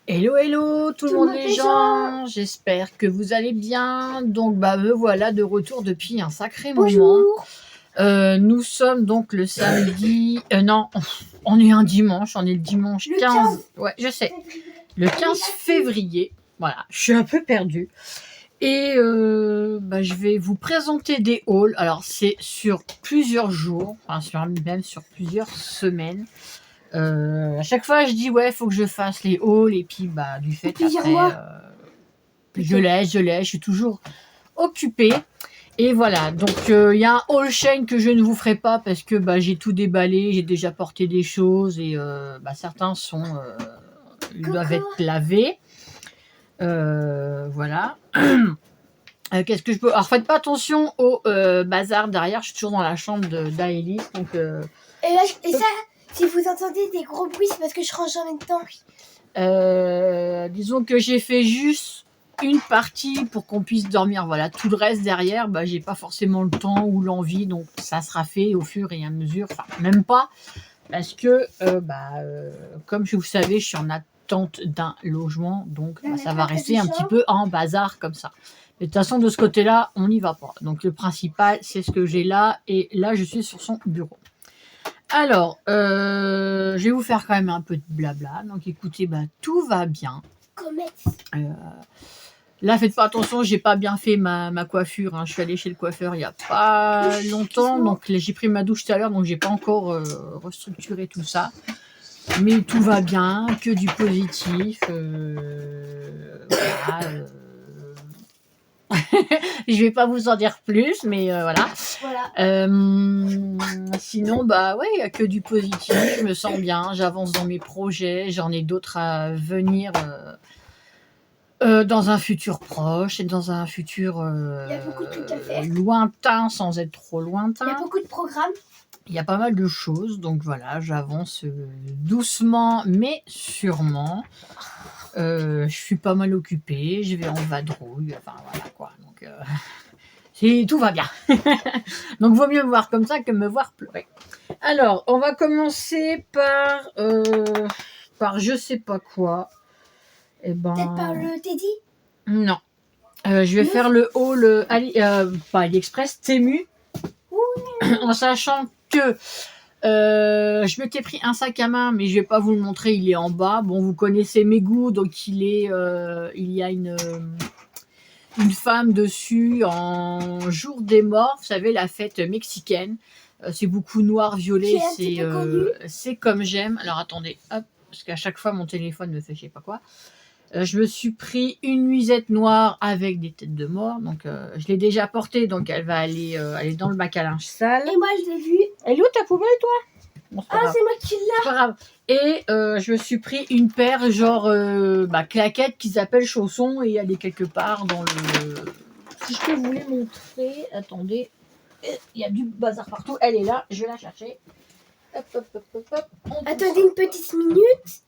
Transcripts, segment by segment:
Hello, hello tout le monde les gens, j'espère que vous allez bien. Donc me voilà de retour depuis un sacré moment. Nous sommes donc le samedi, non, on est un dimanche, on est le dimanche 15, ouais je sais, le 15 février, voilà, je suis un peu perdue. Et je vais vous présenter des hauls, alors c'est sur plusieurs jours, enfin même sur plusieurs semaines. À chaque fois, je dis ouais, faut que je fasse les hauls et puis du fait après, je suis toujours occupée. Et voilà, donc il y a un haul chain que je ne vous ferai pas parce que j'ai tout déballé, j'ai déjà porté des choses et certains sont ils doivent être lavés. Voilà. Qu'est-ce que je peux... Alors faites pas attention au bazar derrière, je suis toujours dans la chambre d'Aélie. Donc, et ça, si vous entendez des gros bruits, c'est parce que je range en même temps. Disons que j'ai fait juste une partie pour qu'on puisse dormir. Voilà, tout le reste derrière, j'ai pas forcément le temps ou l'envie, donc ça sera fait au fur et à mesure. Enfin, même pas, parce que comme vous savez, je suis en attente d'un logement, donc ça va rester un petit peu en bazar comme ça. Mais de toute façon, de ce côté-là, on n'y va pas. Donc le principal, c'est ce que j'ai là, et là, je suis sur son bureau. Alors, je vais vous faire quand même un peu de blabla. Donc, écoutez, tout va bien. Là, faites pas attention, j'ai pas bien fait ma coiffure. Hein. Je suis allée chez le coiffeur il y a pas longtemps. Donc, j'ai pris ma douche tout à l'heure, donc j'ai pas encore restructuré tout ça. Mais tout va bien, que du positif. Voilà. Je vais pas vous en dire plus, mais voilà. Sinon, ouais, il n'y a que du positif. Je me sens bien, j'avance dans mes projets, j'en ai d'autres à venir dans un futur proche et dans un futur lointain sans être trop lointain. Il y a beaucoup de programmes. Il y a pas mal de choses, donc voilà, j'avance doucement mais sûrement. Je suis pas mal occupée, je vais en vadrouille, enfin voilà quoi. Donc tout va bien. Donc vaut mieux me voir comme ça que me voir pleurer. Alors, on va commencer par je sais pas quoi. Peut-être par le Teddy. Non. Je vais faire le haul pas AliExpress, Temu. En sachant que je m'étais pris un sac à main, mais je vais pas vous le montrer, il est en bas. Bon, vous connaissez mes goûts, donc il y a une femme dessus en jour des morts, vous savez, la fête mexicaine. C'est beaucoup noir, violet, c'est comme j'aime. Alors attendez, hop, parce qu'à chaque fois mon téléphone me fait je sais pas quoi. Je me suis pris une nuisette noire avec des têtes de mort, donc je l'ai déjà portée, donc elle va aller dans le bac à linge sale. Et moi je l'ai vue. Elle est où ta poubelle, toi? Bon, c'est moi qui l'ai. C'est pas grave. Et je me suis pris une paire genre claquettes qu'ils appellent chaussons, et elle est quelque part dans le... Si je peux vous les montrer, attendez, il y a du bazar partout, elle est là, je vais la chercher. Hop, hop, hop, hop, hop. Attendez une petite minute.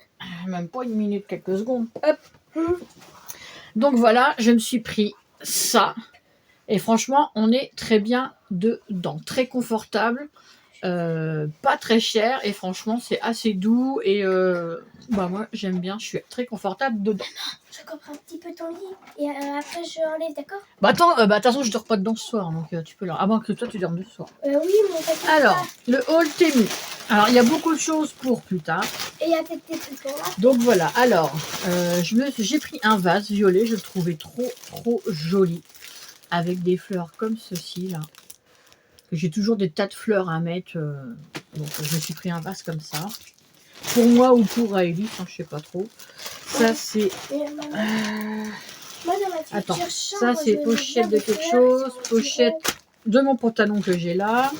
Même pas une minute, quelques secondes. Hop. Donc voilà, je me suis pris ça. Et franchement, on est très bien dedans. Très confortable. Pas très cher. Et franchement, c'est assez doux. Et moi, j'aime bien. Je suis très confortable dedans. Je comprends un petit peu ton lit. Et après, je enlève, d'accord? Attends, de toute façon, je dors pas dedans ce soir. Donc tu peux leur... Avant que toi, tu dormes ce soir. Oui, mais alors, le haul Temu. Alors, il y a beaucoup de choses pour plus tard. Et il y a peut-être des trucs là. Donc voilà, alors, j'ai pris un vase violet, je le trouvais trop joli, avec des fleurs comme ceci, là. J'ai toujours des tas de fleurs à mettre, donc je me suis pris un vase comme ça. Pour moi ou pour Aélie, je sais pas trop. Ça, c'est... Attends, ça, c'est pochette de quelque chose, pochette de mon pantalon que j'ai là.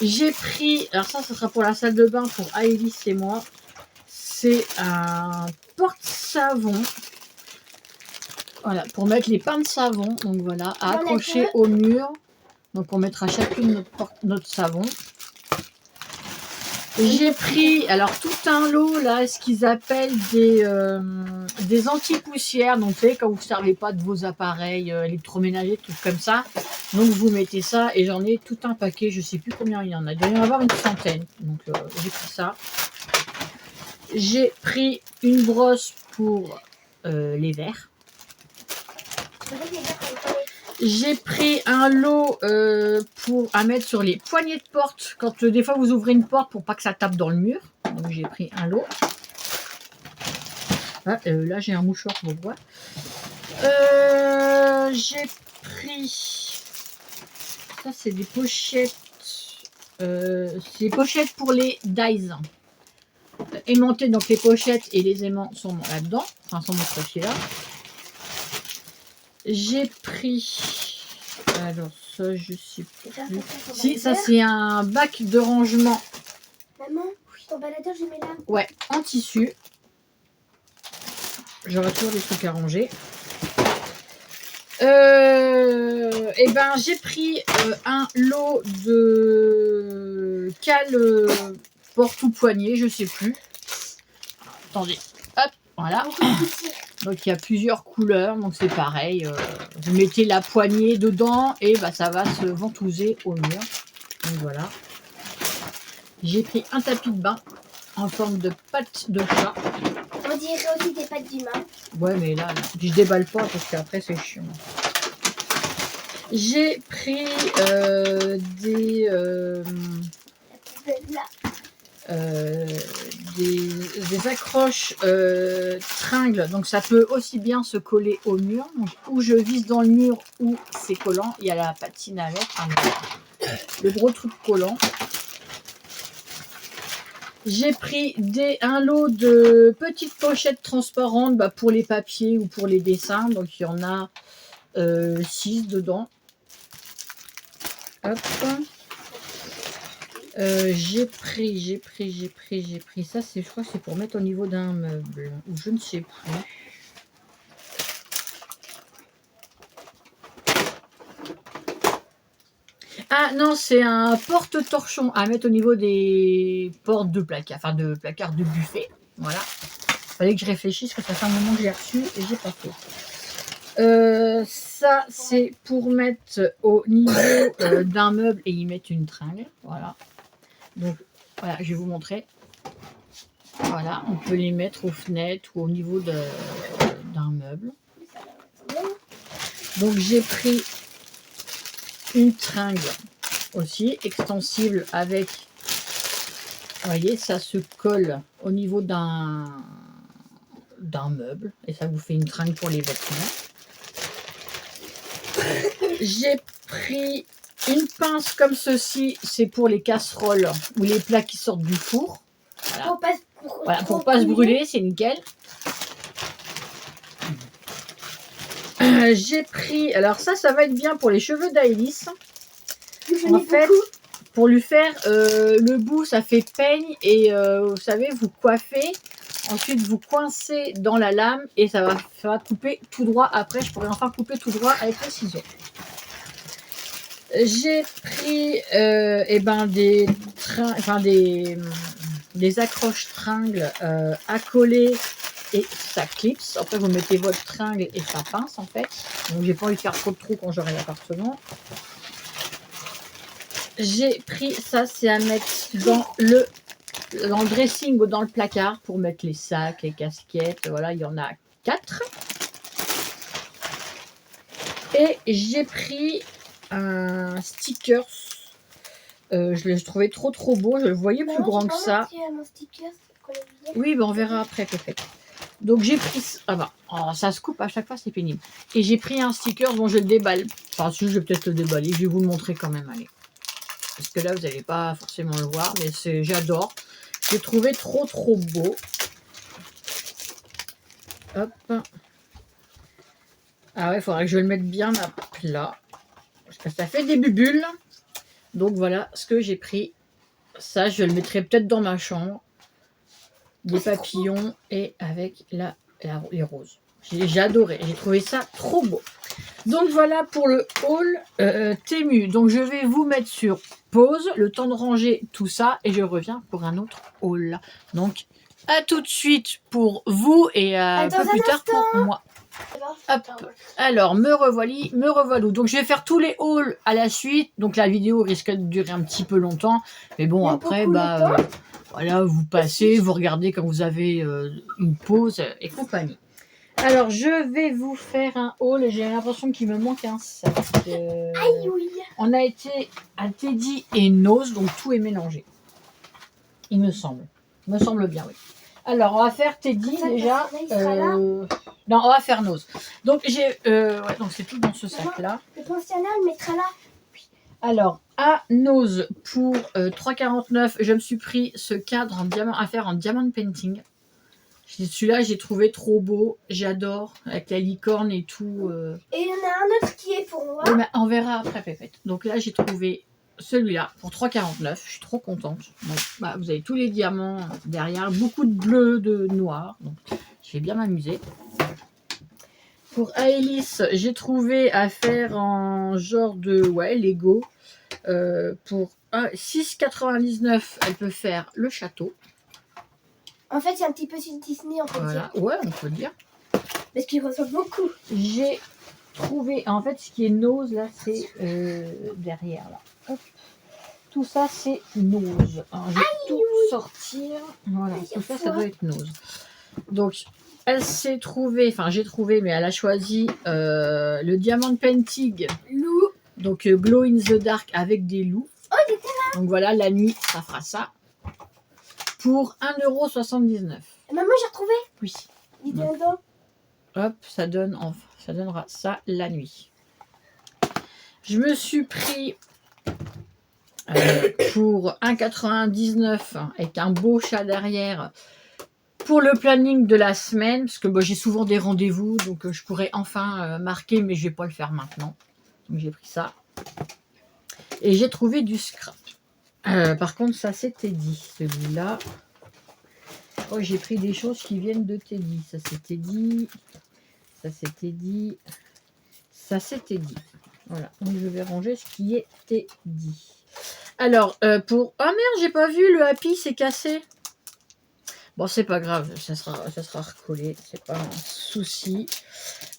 J'ai pris, alors ça sera pour la salle de bain pour Aélie et moi. C'est un porte-savon. Voilà, pour mettre les pains de savon. Donc voilà, à accrocher au mur. Donc on mettra chacune notre savon. J'ai pris, alors tout un lot là, ce qu'ils appellent des anti-poussières. Donc vous savez, quand vous ne servez pas de vos appareils électroménagers, tout comme ça. Donc vous mettez ça, et j'en ai tout un paquet. Je ne sais plus combien il y en a. Il doit y en avoir une centaine. Donc j'ai pris ça. J'ai pris une brosse pour les verres. J'ai pris un lot à mettre sur les poignées de porte. Quand des fois vous ouvrez une porte pour pas que ça tape dans le mur. Donc j'ai pris un lot. Ah, là j'ai un mouchoir pour voir. J'ai pris... Ça c'est des pochettes. C'est des pochettes pour les dies. Aimantées, donc les pochettes et les aimants sont là-dedans. Enfin, sont dans ce là. J'ai pris... Alors ça, je sais plus. Si, ça c'est un bac de rangement. Maman, ton baladeur, je mets là. Ouais, en tissu. J'aurai toujours des trucs à ranger. Et ben j'ai pris un lot de cales porte ou poignée, je sais plus. Attendez, hop, voilà. Donc il y a plusieurs couleurs, donc c'est pareil. Vous mettez la poignée dedans et bah, ça va se ventouser au mur. Donc voilà. J'ai pris un tapis de bain en forme de patte de chat. On dirait aussi des pattes d'humain. Ouais, mais là, je déballe pas parce qu'après c'est chiant. J'ai pris des accroches tringles, donc ça peut aussi bien se coller au mur, donc où je vise dans le mur ou c'est collant. Il y a la patine avec, le gros truc collant. J'ai pris un lot de petites pochettes transparentes pour les papiers ou pour les dessins, donc il y en a 6 dedans. Hop. J'ai pris ça, je crois que c'est pour mettre au niveau d'un meuble, ou je ne sais plus. Ah non, c'est un porte-torchon à mettre au niveau des portes de placard, enfin de placard de buffet. Voilà. Fallait que je réfléchisse parce que ça fait un moment que j'ai reçu et j'ai pas fait. Ça c'est pour mettre au niveau d'un meuble et y mettre une tringle. Voilà. Donc voilà, je vais vous montrer. Voilà, on peut les mettre aux fenêtres ou au niveau d'un meuble. Donc j'ai pris une tringle aussi extensible avec, vous voyez, ça se colle au niveau d'un meuble et ça vous fait une tringle pour les vêtements. J'ai pris une pince comme ceci, c'est pour les casseroles ou les plats qui sortent du four. Voilà. Pour pas se brûler, c'est nickel. J'ai pris, alors ça va être bien pour les cheveux d'Aélis. En fait, pour lui faire le bout, ça fait peigne et vous savez, vous coiffez. Ensuite, vous coincez dans la lame et ça va couper tout droit. Après, je pourrais enfin couper tout droit avec le ciseau. J'ai pris des accroches tringles à coller et ça clipse. Après, vous mettez votre tringle et ça pince en fait. Donc, j'ai pas envie de faire trop de trous quand j'aurai l'appartement. J'ai pris ça, c'est à mettre dans le dressing ou dans le placard pour mettre les sacs, les casquettes. Voilà, il y en a 4. Et j'ai pris un sticker. Je l'ai trouvé trop beau. Je le voyais plus grand que ça. Oui, on verra après peut-être. Donc j'ai pris... Ah bah, ça se coupe à chaque fois, c'est pénible. Et j'ai pris un sticker, bon je le déballe. Enfin si, je vais peut-être le déballer, je vais vous le montrer quand même, allez. Parce que là, vous n'allez pas forcément le voir, mais j'adore. J'ai trouvé trop beau. Hop. Ah ouais, il faudrait que je le mette bien à plat. Parce que ça fait des bulles. Donc voilà ce que j'ai pris. Ça, je le mettrai peut-être dans ma chambre. Des papillons et avec les roses. J'ai adoré. J'ai trouvé ça trop beau. Donc voilà pour le haul Temu. Donc je vais vous mettre sur pause, le temps de ranger tout ça et je reviens pour un autre haul. Donc à tout de suite pour vous et un peu plus tard pour moi. Hop. Alors me revoilà. Donc je vais faire tous les hauls à la suite. Donc la vidéo risque de durer un petit peu longtemps, mais bon après Voilà, vous passez, vous regardez quand vous avez une pause et compagnie. Alors, je vais vous faire un haul. J'ai l'impression qu'il me manque un sac. Aïe, oui. On a été à Teddy et Nose, donc tout est mélangé. Il me semble. Il me semble bien, oui. Alors, on va faire Teddy Ça, déjà. il sera là. Non, on va faire Nose. Donc, ouais, donc c'est tout dans ce sac-là. Le pensionnat, le mettra là. Alors, à Nose, pour 3,49, je me suis pris ce cadre en diamant à faire en diamond painting. Celui-là, j'ai trouvé trop beau. J'adore, avec la licorne et tout. Et il y en a un autre qui est pour moi. Oui, mais on verra après, Pépette. Donc là, j'ai trouvé celui-là pour 3,49. Je suis trop contente. Donc, bah, vous avez tous les diamants derrière, beaucoup de bleu, de noir. Donc, je vais bien m'amuser. Pour Aélis, j'ai trouvé à faire en genre de Lego. Pour 6,99, elle peut faire le château. En fait, c'est un petit peu sur Disney, on peut Voilà, dire. ouais, on peut le dire. Parce qu'il ressemble beaucoup. J'ai trouvé, en fait, ce qui est Nose, là, c'est derrière, là. Hop. Tout ça, c'est Nose. Alors, je vais tout sortir. Voilà, tout ça, ça doit être Nose. Donc, elle s'est trouvée, enfin, j'ai trouvé, mais elle a choisi le Diamond Painting. Loup. Donc, Glow in the Dark avec des loups. Oh, il était là. Donc, voilà, la nuit, ça fera ça. Pour 1,79 €. Maman, j'ai retrouvé. Oui. Il était dedans. Hop, ça donnera ça la nuit. Je me suis pris pour 1,99 € avec un beau chat derrière pour le planning de la semaine, parce que j'ai souvent des rendez-vous, donc je pourrais enfin marquer, mais je ne vais pas le faire maintenant. Donc j'ai pris ça. Et j'ai trouvé du scrap. Par contre, ça c'est Teddy, celui-là. Oh, j'ai pris des choses qui viennent de Teddy. Ça c'est Teddy. Ça c'est Teddy. Ça c'est Teddy. Voilà. Donc je vais ranger ce qui est Teddy. Alors, pour... Ah merde, j'ai pas vu, le Happy s'est cassé. Bon, c'est pas grave, ça sera recollé. C'est pas un souci.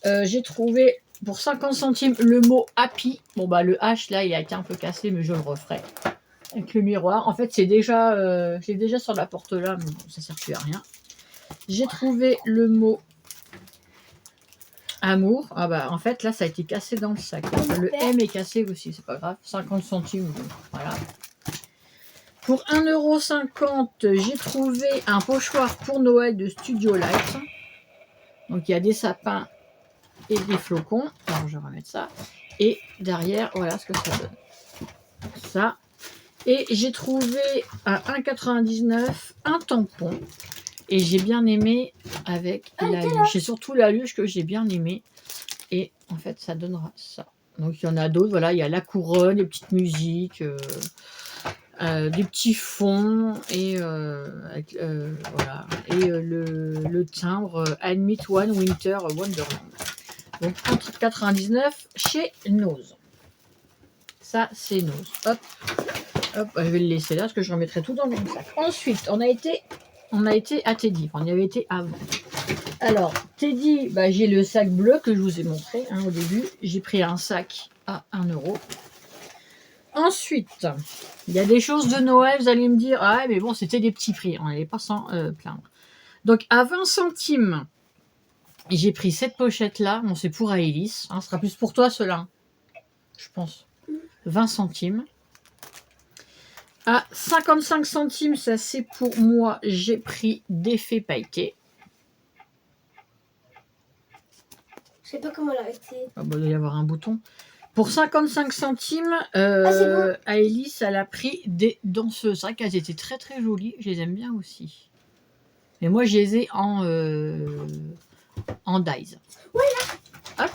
J'ai trouvé pour 50 centimes le mot Happy. Bon, bah le H, là, il a été un peu cassé, mais je le referai. Avec le miroir. En fait, c'est déjà... j'ai déjà sur la porte là, mais bon, ça sert plus à rien. J'ai trouvé le mot Amour. Ah bah en fait là ça a été cassé dans le sac. Le M est cassé aussi, c'est pas grave. 50 centimes. Voilà. Pour 1,50 €, j'ai trouvé un pochoir pour Noël de Studio Light. Donc il y a des sapins et des flocons. Alors je vais remettre ça. Et derrière, voilà ce que ça donne. Ça. Et j'ai trouvé à 1,99 € un tampon. Et j'ai bien aimé avec la luge. C'est surtout la luge que j'ai bien aimé. Et en fait, ça donnera ça. Donc, il y en a d'autres. Voilà, il y a la couronne, des petites musiques, des petits fonds. Et, voilà. Et le timbre Admit One Winter Wonderland. Donc, 1,99 € chez Nose. Ça, c'est Nose. Hop. Hop, je vais le laisser là parce que je remettrai tout dans le même sac. Ensuite, on a été à Teddy. On y avait été avant. Alors, Teddy, j'ai le sac bleu que je vous ai montré au début. J'ai pris un sac à 1 €. Ensuite, il y a des choses de Noël. Vous allez me dire, ah mais bon, c'était des petits prix. On n'allait pas s'en plaindre. Donc, à 20 centimes, j'ai pris cette pochette-là. Bon, c'est pour Aélis. Ce sera plus pour toi, cela. Je pense. 20 centimes. À 55 centimes, ça c'est pour moi, j'ai pris d'effet pailleté. Je sais pas comment l'arrêter. Ah bah, il doit y avoir un bouton. Pour 55 centimes, bon. Aélis, elle a pris des danseuses. C'est vrai qu'elles étaient très très jolies. Je les aime bien aussi. Mais moi, je les ai en dies. Voilà. Hop.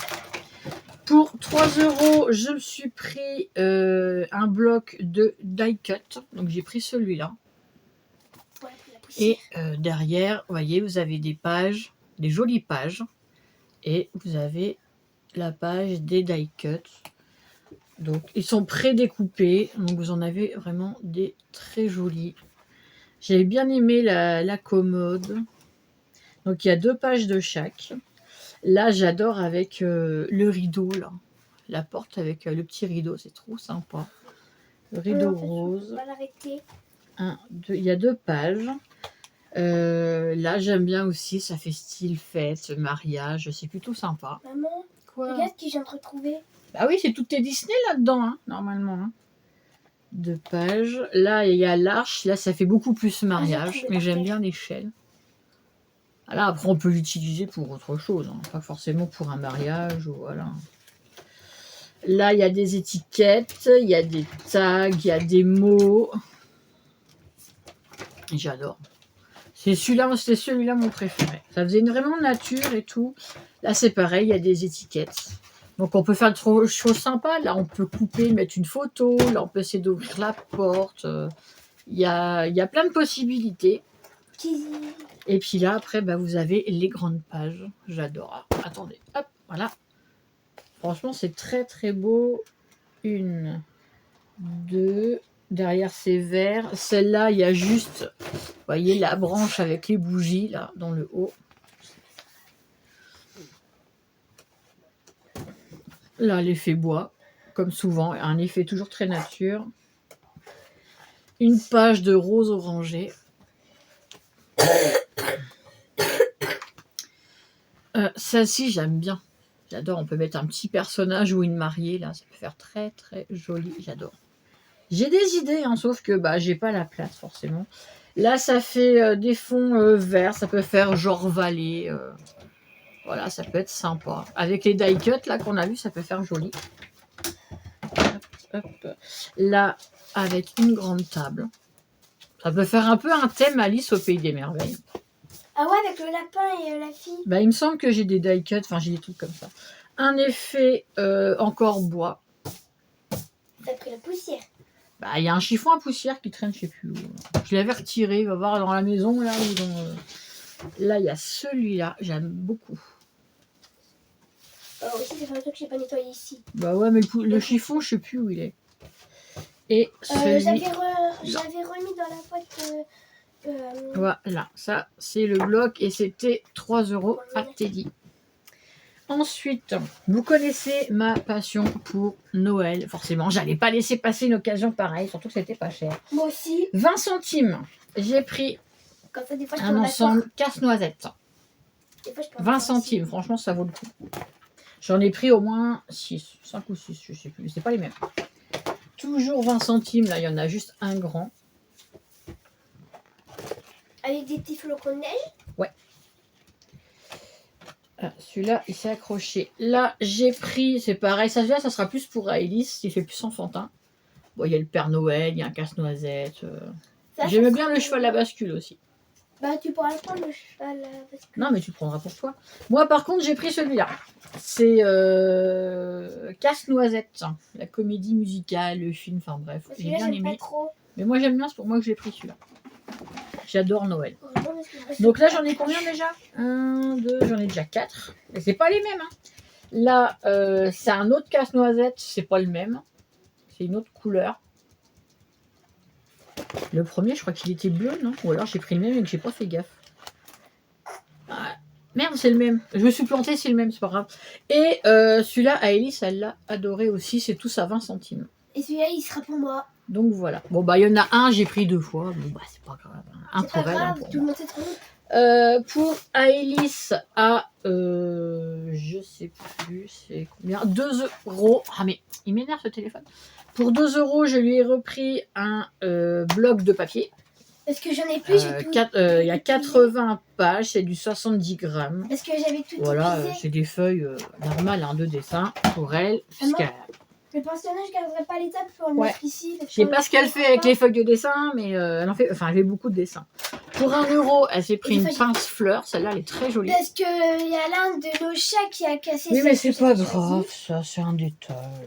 Pour 3 €, je me suis pris un bloc de die cut. Donc, j'ai pris celui-là. Ouais, et derrière, vous voyez, vous avez des pages, des jolies pages. Et vous avez la page des die cut. Donc, ils sont pré-découpés. Donc, vous en avez vraiment des très jolis. J'avais bien aimé la commode. Donc, il y a 2 pages de chaque. Là, j'adore avec le rideau, là. La porte avec le petit rideau, c'est trop sympa. Le rideau rose. On va l'arrêter. Il y a 2 pages. Là, j'aime bien aussi. Ça fait style fête, mariage. C'est plutôt sympa. Maman, Quoi? regarde ce que je viens de retrouver. Bah oui, c'est toutes tes Disney là-dedans, hein, normalement. Hein. 2 pages. Là, il y a l'arche. Là, ça fait beaucoup plus mariage. trouvé Mais j'aime parfait. bien l'échelle. Là, après, on peut l'utiliser pour autre chose. Hein, pas forcément pour un mariage. Ou voilà. Là, il y a des étiquettes. Il y a des tags. Il y a des mots. J'adore. C'est celui-là mon préféré. Ça faisait vraiment nature et tout. Là, c'est pareil. Il y a des étiquettes. Donc, on peut faire des choses sympas. Là, on peut couper, mettre une photo. Là, on peut essayer d'ouvrir la porte. Il y a plein de possibilités. Et puis là, après, bah, vous avez les grandes pages. J'adore. Ah, attendez. Hop, voilà. Franchement, c'est très, très beau. 1, 2. Derrière, c'est vert. Celle-là, il y a juste, vous voyez, la branche avec les bougies, là, dans le haut. Là, l'effet bois, comme souvent, un effet toujours très nature. Une page de rose orangé. Celle-ci, j'aime bien. J'adore. On peut mettre un petit personnage ou une mariée, là. Ça peut faire très, très joli. J'adore. J'ai des idées, hein, sauf que bah, j'ai pas la place, forcément. Là, ça fait des fonds verts. Ça peut faire genre vallée. Voilà, ça peut être sympa. Avec les die cuts là qu'on a vu, ça peut faire joli. Hop, hop. Là, avec une grande table. Ça peut faire un peu un thème Alice au Pays des Merveilles. Ah ouais, avec le lapin et la fille. Bah, il me semble que j'ai des die cuts, enfin j'ai des trucs comme ça. Un effet encore bois. T'as pris la poussière. Bah, il y a un chiffon à poussière qui traîne, je sais plus où. Je l'avais retiré, va voir dans la maison là. Là, il y a celui-là, j'aime beaucoup. Oh, aussi, c'est un truc que j'ai pas nettoyé ici. Bah ouais, mais le chiffon, je sais plus où il est. Et celui... J'avais remis dans la boîte. Voilà, ça c'est le bloc et c'était 3 € à Teddy. Ensuite, vous connaissez ma passion pour Noël. Forcément, j'allais pas laisser passer une occasion pareille, surtout que c'était pas cher. Moi aussi. 20 centimes. J'ai pris Comme ça, des fois, je un ensemble casse-noisette. 20 centimes, franchement, ça vaut le coup. J'en ai pris au moins 6, 5 ou 6, je sais plus, c'est pas les mêmes. Toujours 20 centimes, là, il y en a juste un grand. Avec des petits flocons de neige. Ouais. Ah, celui-là, il s'est accroché. Là, j'ai pris, c'est pareil, ça sera plus pour Alice, qui fait plus enfantin. Bon, il y a le Père Noël, il y a un casse-noisette. J'aime bien le cheval à bascule aussi. Bah, tu pourras le prendre, le cheval. Non, mais tu le prendras pour toi. Moi, par contre, j'ai pris celui-là. C'est Casse-Noisette, la comédie musicale, le film, enfin bref. Parce que J'ai là, bien j'aime aimé. pas trop. Mais moi, j'aime bien, c'est pour moi que j'ai pris celui-là. J'adore Noël. Donc là, j'en ai combien déjà 1, 2, j'en ai déjà 4. Et c'est pas les mêmes. Hein. Là, c'est un autre casse-noisette, c'est pas le même. C'est une autre couleur. Le premier, je crois qu'il était bleu, non? Ou alors j'ai pris le même et que j'ai pas fait gaffe. Ah, merde, c'est le même. Je me suis plantée, c'est le même, c'est pas grave. Et celui-là, Alice, elle l'a adoré aussi. C'est tous à 20 centimes. Et celui-là, il sera pour moi. Donc voilà. Bon, bah, il y en a un, j'ai pris 2 fois. Bon, bah, c'est pas grave. Un C'est pour pas elle, un grave, pour tout le moi. monde sait trop bien. Pour Alice, à je sais plus, c'est combien 2 €. Ah, mais il m'énerve ce téléphone. Pour 2 €, je lui ai repris un bloc de papier. Parce que j'en ai plus, j'ai tout. Il y a 80 pages, c'est du 70 grammes. Parce que j'avais tout Voilà, épuisé. c'est des feuilles normales de dessin pour elle. Puisqu'elle... Le pensionnat, je garderai pas l'étape pour le Ouais. mettre ici. Je sais pas ce qu'elle fait avec les feuilles de dessin, mais elle en fait. Enfin, elle fait beaucoup de dessins. Pour 1 €, elle s'est pris une pince fleur. Celle-là, elle est très jolie. Parce qu'il y a l'un de nos chats qui a cassé. Oui, mais c'est pas choisi. grave, ça, c'est un détail.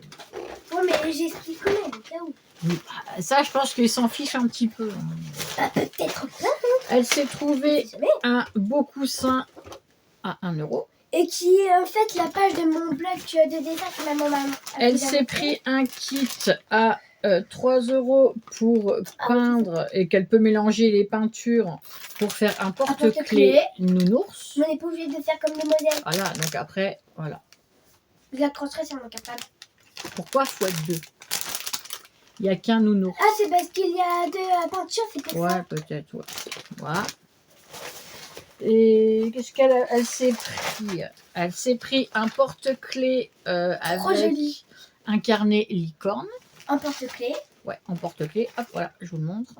Oui, mais j'explique quand même, au cas où. Oui, ça, je pense qu'ils s'en fichent un petit peu. Peut-être pas. Elle s'est trouvée un beau coussin à 1 €. Et qui est en fait la page de mon blog de dessin que ma maman. Elle s'est pris un kit à 3 € pour peindre et qu'elle peut mélanger les peintures pour faire un porte-clés nounours. On n'est pas obligé de faire comme le modèle. Voilà, donc après, voilà. Je l'accrocherai sur mon capable. Pourquoi x2? Il n'y a qu'un nounours. Ah, c'est parce qu'il y a de la peinture, c'est pour ça. Ouais, peut-être, ouais. Voilà. Et qu'est-ce qu'elle s'est pris? Elle s'est pris un porte-clés Trop avec joli. un carnet licorne. Un porte-clés. Ouais, en porte-clés. Hop, voilà, je vous le montre.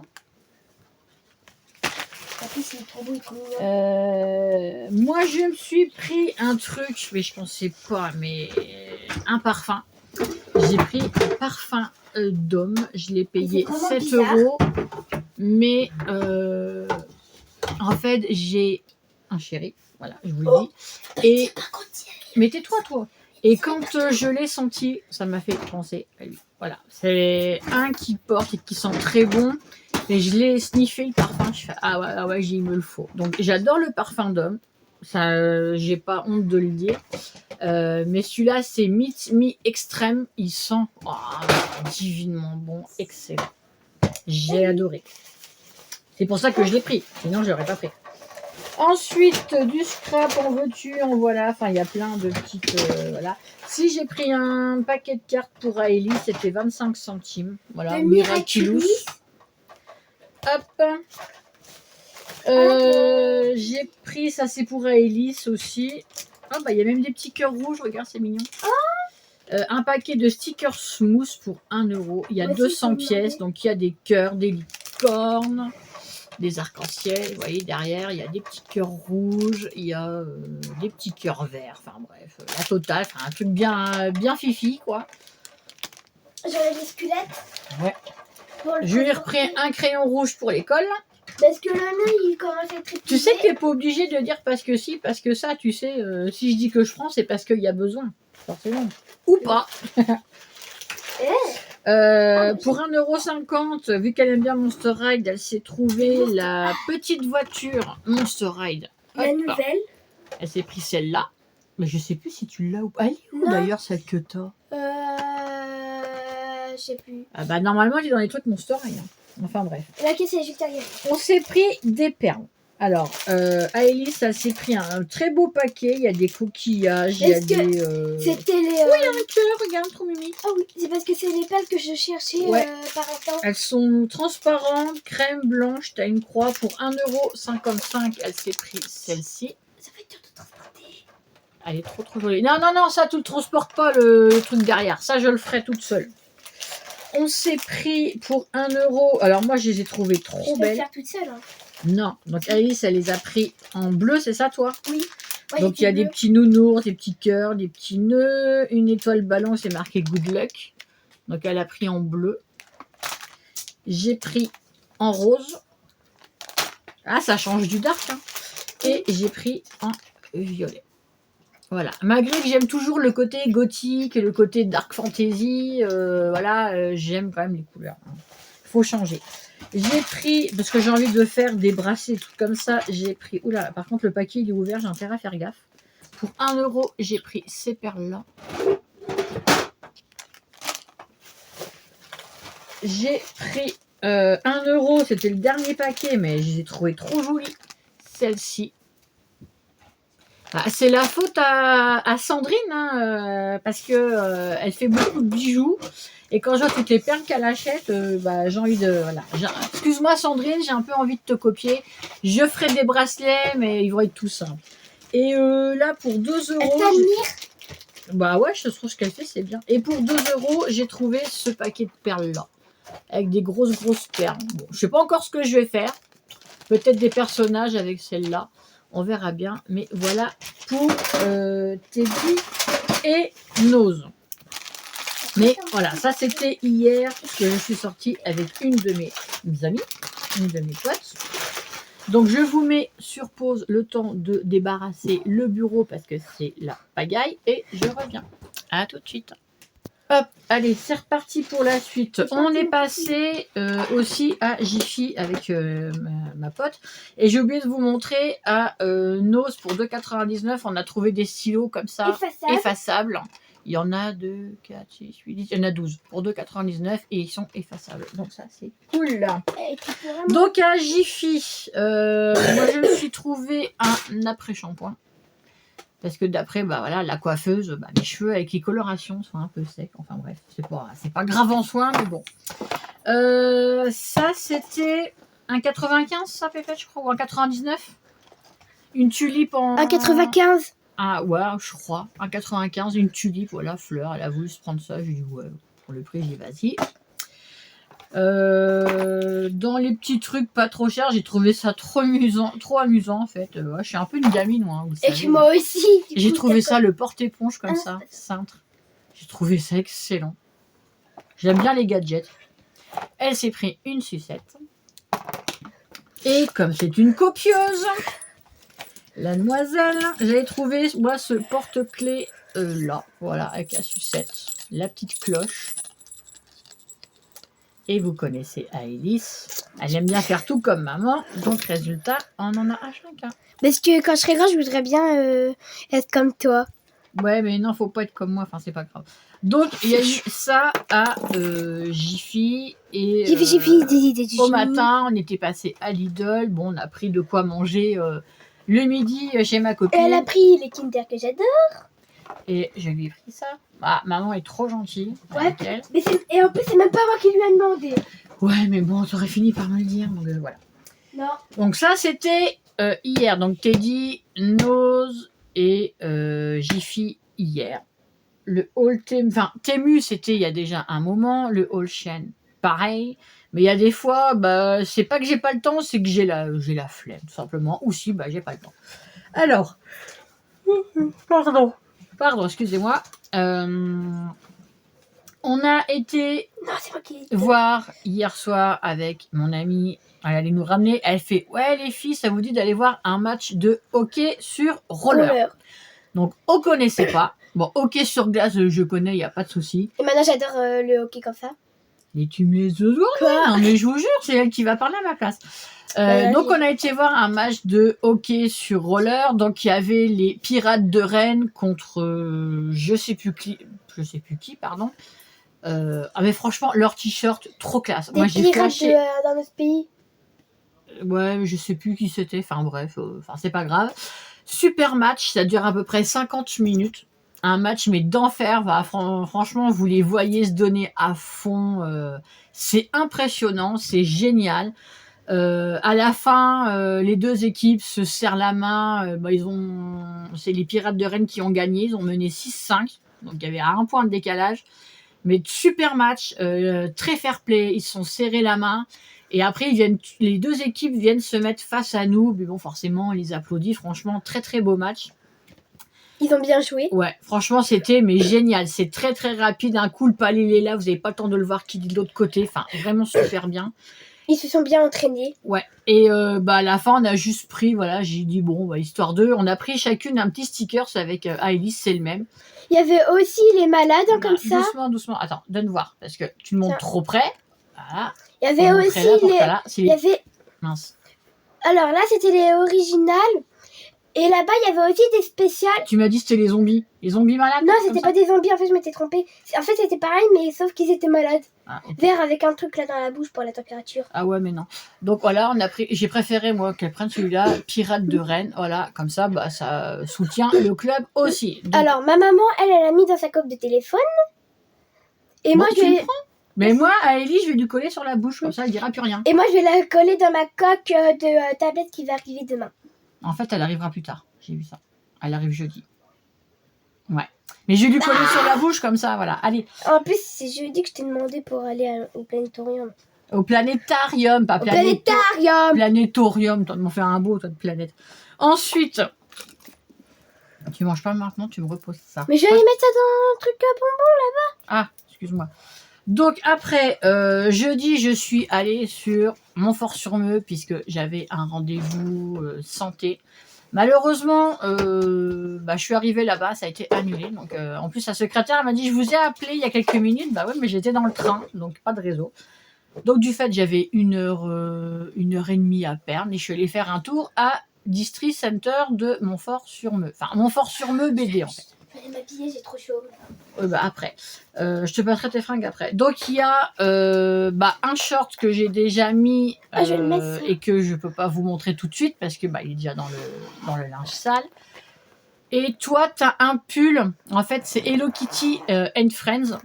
En plus, c'est trop beau, il est trop mignon. Moi, je me suis pris un truc, mais je pensais pas, mais un parfum. J'ai pris un parfum d'homme. Je l'ai payé vraiment 7 bizarre. €. Mais en fait, j'ai un chéri. Voilà, je vous le dis. Et Par contre, il y a- mais tais-toi, toi. Et quand je l'ai senti, ça m'a fait penser à lui. Voilà, c'est un qui porte et qui sent très bon. Mais je l'ai sniffé le parfum. Je fais ah ouais, il me le faut. Donc j'adore le parfum d'homme. Ça, j'ai pas honte de le dire. Mais celui-là, c'est mi-extrême. Il sent divinement bon, excellent. J'ai adoré. C'est pour ça que je l'ai pris. Sinon, je l'aurais pas pris. Ensuite, du scrap, en veux-tu, en voilà. Enfin, il y a plein de petites. Voilà. Si j'ai pris un paquet de cartes pour Aélie, c'était 25 centimes. Voilà, De Miraculous. Miraculous. Hop. J'ai pris, ça c'est pour Aélis aussi. Ah bah il y a même des petits cœurs rouges, regarde, c'est mignon. Un paquet de stickers smooth pour 1 €. Il y a Moi aussi, 200 faut pièces, demander. donc il y a des cœurs, des licornes, des arcs-en-ciel. Vous voyez, derrière, il y a des petits cœurs rouges, il y a des petits cœurs verts. Enfin bref, la totale, enfin, un truc bien fifi, quoi. J'aurais des squelettes. Ouais. Pour le Je lui ai transporter. repris un crayon rouge pour l'école. Parce que le mien, il commence à être très Tu sais petit. que t'es pas obligé de dire parce que si, parce que ça, tu sais, si je dis que je prends, c'est parce qu'il y a besoin, forcément. Ou pas. Pour 1,50 €, vu qu'elle aime bien Monster Ride, elle s'est trouvée la petite voiture Monster Ride. La Hop. nouvelle. Elle s'est pris celle-là. Mais je sais plus si tu l'as ou pas. Elle est où Non. d'ailleurs celle que t'as? Je sais plus. Ah bah normalement elle est dans les trucs Monster Ride. Hein. Enfin bref. La caisse est juste derrière. On s'est pris des perles. Alors, Aélis, elle s'est pris un très beau paquet. Il y a des coquillages, il y a Est-ce que des... C'était les. Oui, il y a un cœur, regarde, trop mimi. Ah oui, c'est parce que c'est les perles que je cherchais Ouais. par instant. Elles sont transparentes, crème blanche, t'as une croix pour 1,55 €. Elle s'est pris celle-ci. Ça va être dur de transporter. Elle est trop jolie. Non, ça tu le transportes pas le truc derrière. Ça, je le ferai toute seule. On s'est pris pour 1 €. Alors moi, je les ai trouvées Je trop peux le belles. faire toute seule. Hein. Non, donc Alice, elle les a pris en bleu, c'est ça, toi? Oui. Ouais, Donc il y a des petits nounours, des petits cœurs, des petits nœuds, une étoile ballon, c'est marqué Good Luck. Donc elle a pris en bleu. J'ai pris en rose. Ah, ça change du dark. Hein. Et j'ai pris en violet. Voilà. Malgré que j'aime toujours le côté gothique, le côté dark fantasy, j'aime quand même les couleurs. Hein. Faut changer. J'ai pris, parce que j'ai envie de faire des bracelets, tout comme ça, j'ai pris... Oula, par contre, le paquet, il est ouvert, j'ai intérêt à faire gaffe. Pour 1 €, j'ai pris ces perles-là. J'ai pris 1 €, c'était le dernier paquet, mais je les ai trouvées trop jolies. Celle-ci. Bah, c'est la faute à Sandrine, hein, parce que elle fait beaucoup de bijoux. Et quand je vois toutes les perles qu'elle achète, j'ai envie de... Voilà. Excuse-moi Sandrine, j'ai un peu envie de te copier. Je ferai des bracelets, mais ils vont être tout simples. Et là, pour 2 €... Elle t'admire. Bah ouais, je trouve ce qu'elle fait, c'est bien. Et pour 2 €, j'ai trouvé ce paquet de perles-là. Avec des grosses perles. Bon, je sais pas encore ce que je vais faire. Peut-être des personnages avec celle-là. On verra bien. Mais voilà pour Teddy et Nose. Mais voilà, ça c'était hier que je suis sortie avec une de mes amies, une de mes potes. Donc je vous mets sur pause le temps de débarrasser le bureau parce que c'est la pagaille et je reviens. À tout de suite. Hop, allez, c'est reparti pour la suite. On est passé aussi à Jiffy avec ma pote. Et j'ai oublié de vous montrer à Nose pour 2,99 €. On a trouvé des stylos comme ça, effaçables. Il y en a 2, 4, 6, 8, 10. Il y en a 12 pour 2,99 € et ils sont effaçables. Donc ça, c'est cool. Donc à Jiffy, moi je me suis trouvé un après-shampoing. Parce que d'après la coiffeuse, mes cheveux avec les colorations sont un peu secs. Enfin bref, c'est pas grave en soi, mais bon. Ça, c'était un 95, ça peut-être, je crois, ou un 99. Une tulipe en... Un 95. Ah ouais, je crois. Un 95, une tulipe, voilà, fleur. Elle a voulu se prendre ça. J'ai dit, ouais, pour le prix, j'ai dit, vas-y. Dans les petits trucs pas trop chers, j'ai trouvé ça trop amusant en fait. Je suis un peu une gamine, moi. Vous Et savez. moi aussi. J'ai trouvé ça, le porte-éponge comme ça, cintre. J'ai trouvé ça excellent. J'aime bien les gadgets. Elle s'est pris une sucette. Et comme c'est une copieuse, la demoiselle, j'avais trouvé moi ce porte-clés là, voilà, avec la sucette, la petite cloche. Et vous connaissez Alice, elle aime bien faire tout comme maman, donc résultat, on en a à chacun. Parce que quand je serai grande, je voudrais bien être comme toi. Ouais, mais non, faut pas être comme moi, enfin c'est pas grave. Donc il y a eu ça à Jiffy et Jiffy. au matin, on était passé à Lidl, bon, on a pris de quoi manger le midi chez ma copine. Et elle a pris les Kinder que j'adore. Et je lui ai pris ça. Maman est trop gentille. Ouais. Et en plus, c'est même pas moi qui lui ai demandé. Ouais, mais bon, tu aurais fini par me le dire. Donc voilà. Non. Donc ça, c'était hier. Donc Teddy, Nose et Jiffy hier. Le haul Temu, c'était il y a déjà un moment. Le haul chaîne, pareil. Mais il y a des fois, c'est pas que j'ai pas le temps, c'est que j'ai la flemme, tout simplement. Ou si, j'ai pas le temps. Alors, Pardon, excusez-moi. On a été voir hier soir avec mon amie. Elle allait nous ramener. Elle fait, ouais les filles, ça vous dit d'aller voir un match de hockey sur roller. Donc on connaissait pas. Bon, hockey sur glace, je connais, il n'y a pas de souci. Et maintenant j'adore le hockey comme ça. Mais tu me les quoi, mais je vous jure, c'est elle qui va parler à ma place. Donc on a été voir un match de hockey sur roller. Donc il y avait les Pirates de Rennes contre je sais plus qui, pardon. Mais franchement leur t-shirt trop classe. Des moi j'ai pirates flashé dans notre pays. Ouais, je sais plus qui c'était. Enfin bref, c'est pas grave. Super match, ça dure à peu près 50 minutes. Un match mais d'enfer. Franchement, vous les voyez se donner à fond. C'est impressionnant, c'est génial. À la fin, les deux équipes se serrent la main. C'est les Pirates de Rennes qui ont gagné. Ils ont mené 6-5. Donc il y avait un point de décalage. Mais super match, très fair play. Ils se sont serrés la main. Et après, les deux équipes viennent se mettre face à nous. Mais bon, forcément, on les applaudit. Franchement, très très beau match. Ils ont bien joué. Ouais, franchement, c'était génial. C'est très très rapide. Un coup, le palier il est là. Vous n'avez pas le temps de le voir qui dit de l'autre côté. Enfin, vraiment super bien. Ils se sont bien entraînés. Ouais. Et à la fin, on a juste pris, j'ai dit, histoire d'eux, on a pris chacune un petit sticker avec Alice, c'est le même. Il y avait aussi les malades comme ça. Doucement. Attends, donne voir, parce que tu me montres trop près. Voilà. Il y avait aussi Mince. Alors là, c'était les originales. Et là-bas, il y avait aussi des spéciales. Tu m'as dit que c'était les zombies. Les zombies malades? Non, c'était pas des zombies. En fait, je m'étais trompée. En fait, c'était pareil, mais sauf qu'ils étaient malades. Okay. Vert avec un truc là dans la bouche pour la température. Ah ouais, mais non. Donc voilà, j'ai préféré, moi, qu'elle prenne celui-là, Pirates de Rennes. Voilà, comme ça, ça soutient le club aussi. Donc... Alors, ma maman, elle a mis dans sa coque de téléphone. Et moi, je vais... Mais moi, à Ellie, je vais lui coller sur la bouche, comme ça, elle dira plus rien. Et moi, je vais la coller dans ma coque de tablette qui va arriver demain. En fait, elle arrivera plus tard. J'ai vu ça. Elle arrive jeudi. Ouais. Mais je vais lui coller sur la bouche comme ça, voilà. Allez. En plus, c'est jeudi que je t'ai demandé pour aller au planétorium. Au planétarium, pas planétorium. Planétorium, toi de m'en faire un beau, toi de planète. Ensuite, tu manges pas maintenant, tu me reposes ça. Mais je vais aller mettre ça dans un truc à bonbons là-bas. Ah, excuse-moi. Donc après, jeudi, je suis allée sur Montfort-sur-Meux puisque j'avais un rendez-vous santé. Malheureusement, je suis arrivée là-bas, ça a été annulé. Donc, en plus, la secrétaire m'a dit, je vous ai appelé il y a quelques minutes. Bah ouais, mais j'étais dans le train, donc pas de réseau. Donc du fait, j'avais 1 heure et demie à perdre et je suis allée faire un tour à District Center de Montfort-sur-Meux. Enfin, Montfort-sur-Meux BD en fait. Je vais m'habiller, j'ai trop chaud. Après. Je te passerai tes fringues après. Donc il y a un short que j'ai déjà mis et que je peux pas vous montrer tout de suite parce que il est déjà dans le linge sale. Et toi, tu as un pull. En fait, c'est Hello Kitty and Friends.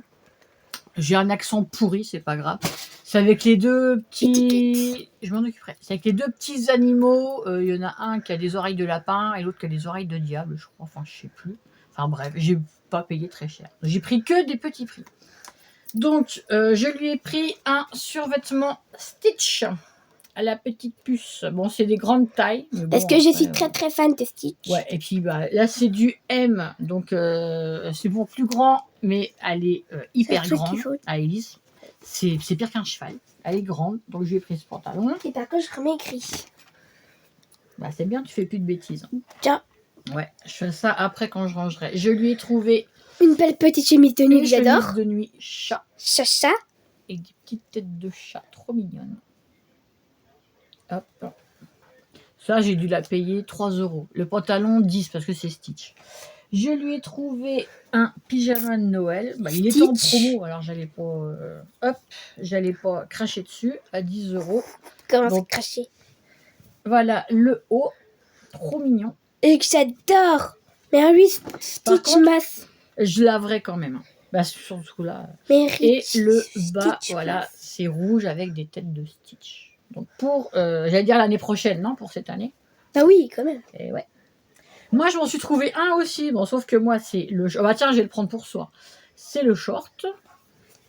J'ai un accent pourri, c'est pas grave. C'est avec les deux petits... Je m'en occuperai. C'est avec les deux petits animaux. Il y en a un qui a des oreilles de lapin et l'autre qui a des oreilles de diable, je crois. Enfin, je sais plus. Enfin bref, j'ai pas payé très cher. J'ai pris que des petits prix. Donc, je lui ai pris un survêtement Stitch à la petite puce. Bon, c'est des grandes tailles. Mais bon, Parce que je après, suis très très fan de Stitch. Ouais, et puis bah, là, c'est du M. Donc, c'est pour plus grand, mais elle est hyper C'est un truc grande. qu'il faut. À Élise. C'est pire qu'un cheval. Elle est grande, donc je lui ai pris ce pantalon. Et par contre, je remets écrit. Bah, c'est bien, tu fais plus de bêtises. Tiens, Ouais, je fais ça après quand je rangerai. Je lui ai trouvé une belle petite chemise de nuit une que j'adore. chemise de nuit chat. Chacha. Et des petites têtes de chat trop mignonnes. Hop. Ça, j'ai dû la payer 3 €. Le pantalon, 10 parce que c'est Stitch. Je lui ai trouvé un pyjama de Noël. Bah, il est en Stitch. promo, alors j'allais pas cracher dessus à 10 €. Comment Donc, c'est craché. Voilà le haut. Trop mignon. Et que j'adore. Mais oui, Par Stitch contre, masse. je laverai quand même. Bah, surtout là. Mais Et le bas, Stitch voilà, masse. c'est rouge avec des têtes de Stitch. Donc pour, j'allais dire l'année prochaine, non, pour cette année. Ah oui, quand même. Et ouais. Moi, je m'en suis trouvé un aussi. Bon, sauf que moi, c'est le. Oh, bah tiens, je vais le prendre pour soi. C'est le short.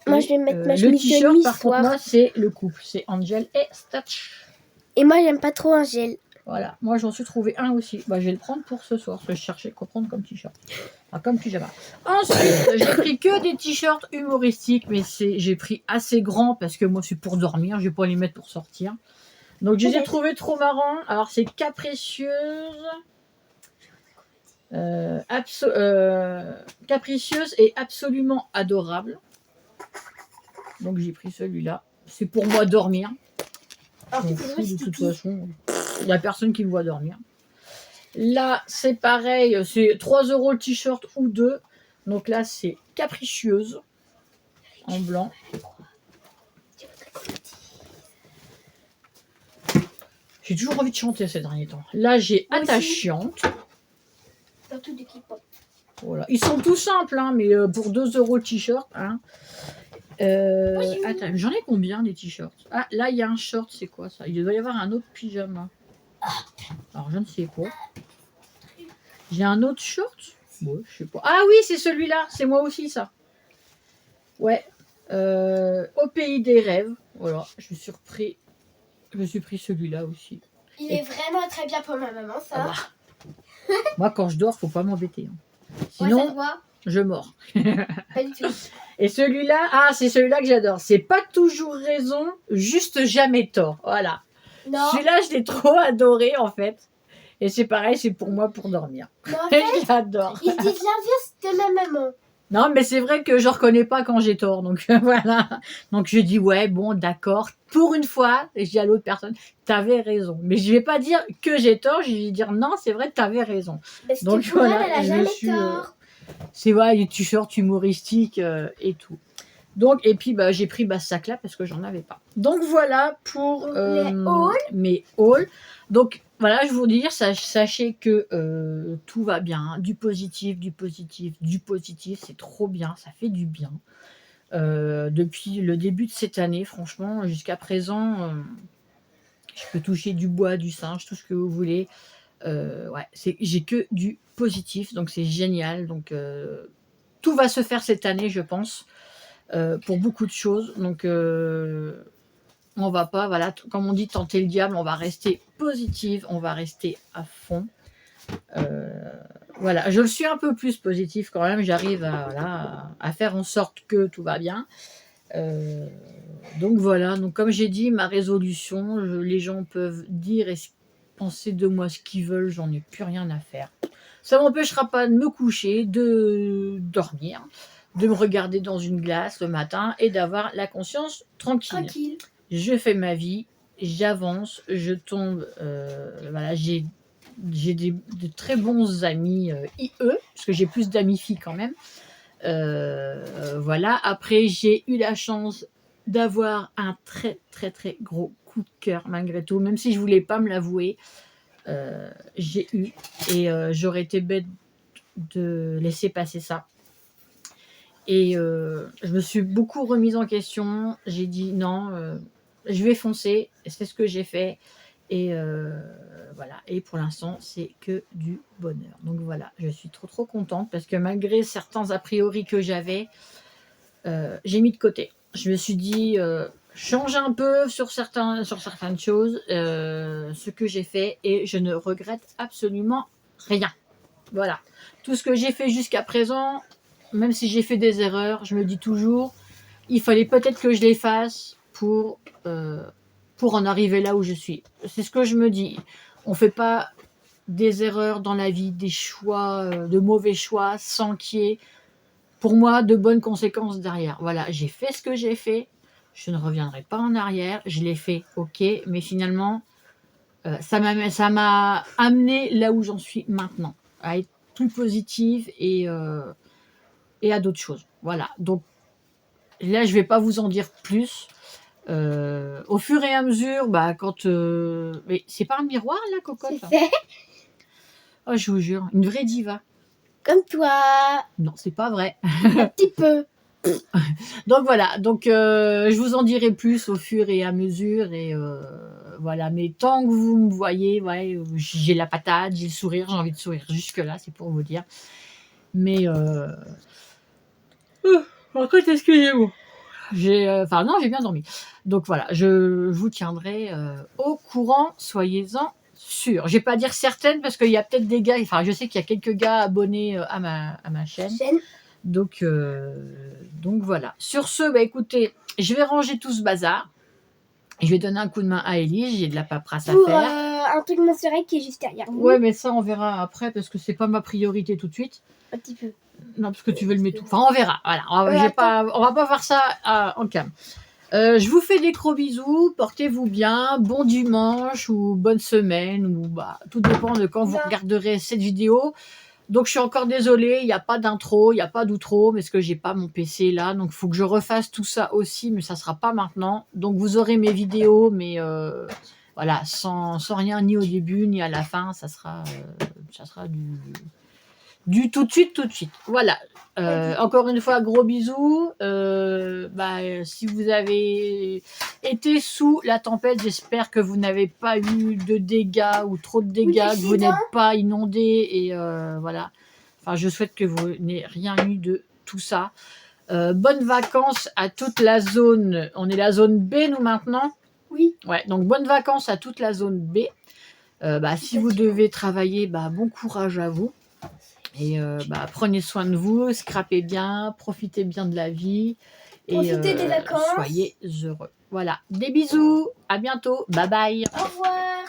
Moi, Et, je vais mettre ma le chemise de t-shirt, nuit par soir. contre, moi, c'est le couple. C'est Angel et Stitch. Et moi, j'aime pas trop Angèle. Voilà. Moi, j'en suis trouvé un aussi. Bah, je vais le prendre pour ce soir. Parce que je cherchais quoi prendre comme t-shirt. Enfin, comme pyjama. Ensuite, j'ai pris que des t-shirts humoristiques. Mais j'ai pris assez grand parce que moi, c'est pour dormir. Je vais pas les mettre pour sortir. Donc, je les ai trouvés trop marrants. Alors, c'est capricieuse. Capricieuse et absolument adorable. Donc, j'ai pris celui-là. C'est pour moi dormir. Ah, Je m'en fous, de toute façon. Il n'y a personne qui me voit dormir. Là, c'est pareil. C'est 3 € le t-shirt ou 2. Donc là, c'est capricieuse. En blanc. J'ai toujours envie de chanter ces derniers temps. Là, j'ai attachante. Voilà. Ils sont tout simples, hein, mais pour 2 € le t-shirt. Hein. Attends, j'en ai combien des t-shirts? Ah, là, il y a un short, c'est quoi ça? Il doit y avoir un autre pyjama. Alors, je ne sais pas. J'ai un autre short? Ouais, je sais pas. Ah oui, c'est celui-là. C'est moi aussi, ça. Ouais. Au pays des rêves. Voilà, je me suis pris celui-là aussi. Il est vraiment très bien pour ma maman, ça. Ah bah. Moi, quand je dors, faut pas m'embêter. Hein. Sinon, ouais, ça se voit. Je mords. Pas du tout. Et celui-là, c'est celui-là que j'adore. C'est pas toujours raison, juste jamais tort. Voilà. Non. Celui-là, je l'ai trop adoré en fait. Et c'est pareil, c'est pour moi pour dormir. Mais en fait, je l'adore. ils disent l'inverse de ma maman. Non, mais c'est vrai que je reconnais pas quand j'ai tort. Donc voilà. Donc je dis ouais, bon, d'accord. Pour une fois, et je dis à l'autre personne, t'avais raison. Mais je vais pas dire que j'ai tort. Je vais dire non, c'est vrai, t'avais raison. Parce Donc que pour voilà, elle a jamais tort. C'est vrai, les t-shirts humoristiques et tout. Donc, et puis j'ai pris ce sac-là parce que j'en avais pas. Donc voilà pour mes hauls. Donc voilà, je vous dire, sachez que tout va bien. Hein. Du positif, c'est trop bien, ça fait du bien. Depuis le début de cette année, franchement, jusqu'à présent, je peux toucher du bois, du singe, tout ce que vous voulez. Ouais, j'ai que du positif, donc c'est génial. Donc tout va se faire cette année, je pense, pour beaucoup de choses. Donc on va pas, voilà, comme on dit, tenter le diable. On va rester positive, on va rester à fond. Voilà, je le suis un peu plus positif quand même. J'arrive à faire en sorte que tout va bien. Donc voilà. Donc comme j'ai dit, ma résolution, les gens peuvent dire et penser de moi ce qu'ils veulent, j'en ai plus rien à faire. Ça m'empêchera pas de me coucher, de dormir, de me regarder dans une glace le matin et d'avoir la conscience tranquille. Je fais ma vie, j'avance, je tombe. Voilà, j'ai de très bons amis IE, parce que j'ai plus d'amis filles quand même. Voilà. Après, j'ai eu la chance d'avoir un très très très gros coup de cœur malgré tout, même si je voulais pas me l'avouer. J'ai eu et j'aurais été bête de laisser passer ça. Et je me suis beaucoup remise en question. J'ai dit non, je vais foncer. C'est ce que j'ai fait. Et voilà. Et pour l'instant, c'est que du bonheur. Donc voilà, je suis trop contente parce que malgré certains a priori que j'avais, j'ai mis de côté. Je me suis dit, change un peu sur certaines choses, ce que j'ai fait, et je ne regrette absolument rien. Voilà. Tout ce que j'ai fait jusqu'à présent, même si j'ai fait des erreurs, je me dis toujours, il fallait peut-être que je les fasse pour en arriver là où je suis. C'est ce que je me dis. On ne fait pas des erreurs dans la vie, des choix, de mauvais choix, sans qu'il y ait, pour moi, de bonnes conséquences derrière. Voilà, j'ai fait ce que j'ai fait. Je ne reviendrai pas en arrière. Je l'ai fait, ok, mais finalement, ça m'a amené là où j'en suis maintenant, à être plus positive et à d'autres choses. Voilà, donc là, je ne vais pas vous en dire plus. Au fur et à mesure, quand... Mais c'est pas un miroir, là, cocotte? C'est fait. Oh, je vous jure, une vraie diva. Comme toi. Non, c'est pas vrai. Un petit peu. Donc voilà, je vous en dirai plus au fur et à mesure. Et voilà, mais tant que vous me voyez, ouais, j'ai la patate, j'ai le sourire, j'ai envie de sourire. Jusque-là, c'est pour vous dire. Mais... Par contre, excusez-moi. Non, j'ai bien dormi. Donc voilà, je vous tiendrai au courant, soyez-en sûrs. Je vais pas dire certaines parce qu'il y a peut-être des gars, enfin je sais qu'il y a quelques gars abonnés à ma chaîne. Donc voilà. Sur ce, écoutez, je vais ranger tout ce bazar. Je vais donner un coup de main à Ellie, j'ai de la paperasse à faire. Un truc mensuel qui est juste derrière vous. Ouais, mais ça on verra après parce que c'est pas ma priorité tout de suite. Un petit peu. Non, parce que tu veux le mettre tout. Enfin, on verra. Voilà. On va pas faire ça en cam. Je vous fais des gros bisous. Portez-vous bien. Bon dimanche ou bonne semaine. Ou tout dépend de quand vous regarderez cette vidéo. Donc, je suis encore désolée. Il n'y a pas d'intro, il n'y a pas d'outro. Parce que j'ai pas mon PC là. Donc, il faut que je refasse tout ça aussi. Mais ça sera pas maintenant. Donc, vous aurez mes vidéos. Mais voilà, sans rien ni au début ni à la fin. Ça sera du tout de suite. Voilà. Encore une fois, gros bisous. Si vous avez été sous la tempête, j'espère que vous n'avez pas eu de dégâts ou trop de dégâts, que vous n'êtes pas inondés. Et voilà. Enfin, je souhaite que vous n'ayez rien eu de tout ça. Bonnes vacances à toute la zone. On est la zone B, nous, maintenant. Oui. Ouais, donc bonnes vacances à toute la zone B. Si vous devez travailler, bon courage à vous. Et prenez soin de vous, scrapez bien, profitez bien de la vie. Profitez des vacances. Soyez heureux. Voilà, des bisous, à bientôt, bye bye. Au revoir.